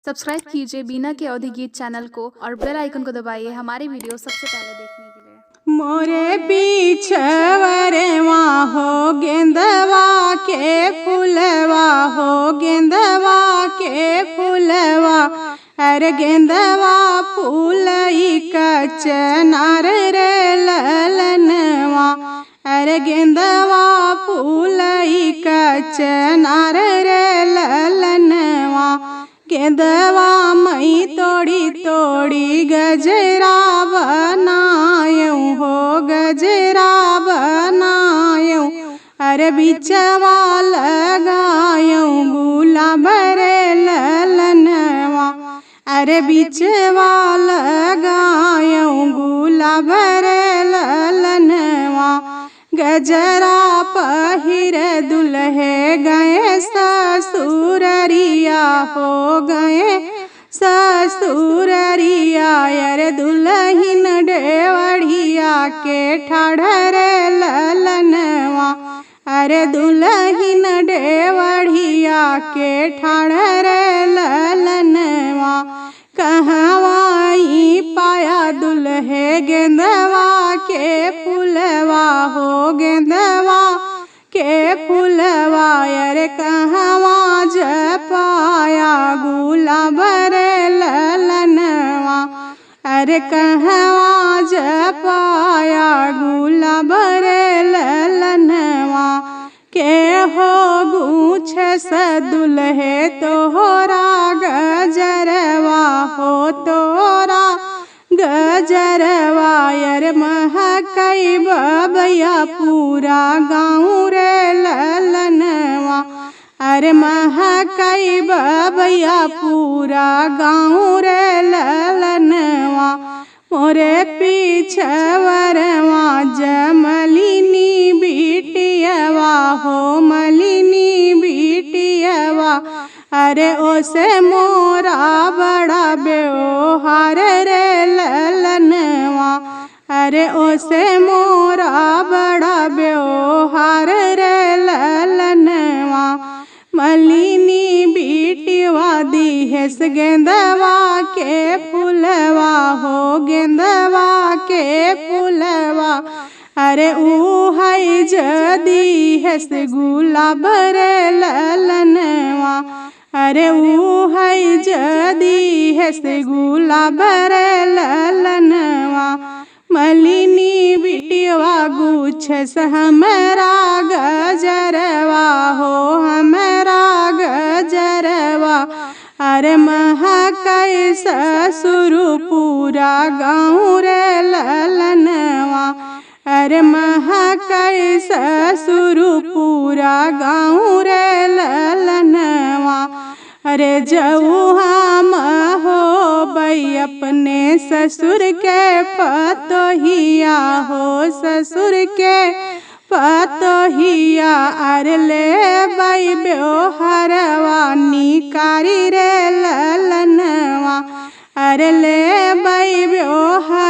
Subscribe कीजिए बीना के अवधि गीत चैनल को और बेल आइकन को दबाइए हमारे वीडियो सबसे पहले देखने के लिए। मोरे पीछवरवा हो गेंदवा के फूलवा हो गेंदवा के फूलवा अरे गेंदवा फूलई कचनार रे ललनवा अरे गेंदवा फूलई कचनार रे ललनवा गेंदवा मई तोड़ी तोड़ी गजरा बनायूं हो गजरा बनायूं अरे बिचवा लगायूं गुलाब रे ललनवा अरे बिचवा लगायूं गुलाब रे ललनवा गजरा पहिर दुल्हे गए ससुररिया हो गए ससुररिया अरे दुल्हन डेवढ़िया के ठाढ़रे ललनवा अरे दुल्हन डेवढ़िया के ठाढ़रे ललनवा कहवाई पाया दुल्हे गेंदवा के फूलवा हो गेंदवा के फूलवा अरे कहवा जपाया गुलाब रे ललनवा अरे कहवा जपाया गुलाब रे ललनवा के हो गूछ सदुल्हे तोहरा गजरवा हो तोरा गजरवा अरे महकई बबैया पूरा गाँव रे ललनवा अरे महकई बबैया पूरा गाँव रे ललनवा मोरे पीछवरवा जमलिनी बिटियवा हो मलिनी बिटियवा अरे ओसे मोरा बड़ा व्यवहार रे ललनवा अरे ओसे मोरा बड़ा व्यवहार रे ललनवा मलिनी बिटिवा दिहेस गेंदवा के फूलवा हो गेंदवा के फूलवा अरे ऊ है जदी हेस गुलाब रे ललनवा अरे ऊ है जदी हेस गुलाब रे ललनवा मलिनी बिटिवा गुच्छस हमरा गजरवा हो हमरा गजरवा अरे महकई ससुर पूरा गाँव रे ललनवा अरे महकई ससुर पूरा गाँव रे ललनवा अरे जऊ हम हो बई अपने ससुर के पतोहिया हो ससुर के पतोहिया अरे ले बई व्यवहारवा निकारी रे ललनवा अरे ले बई व्यवहार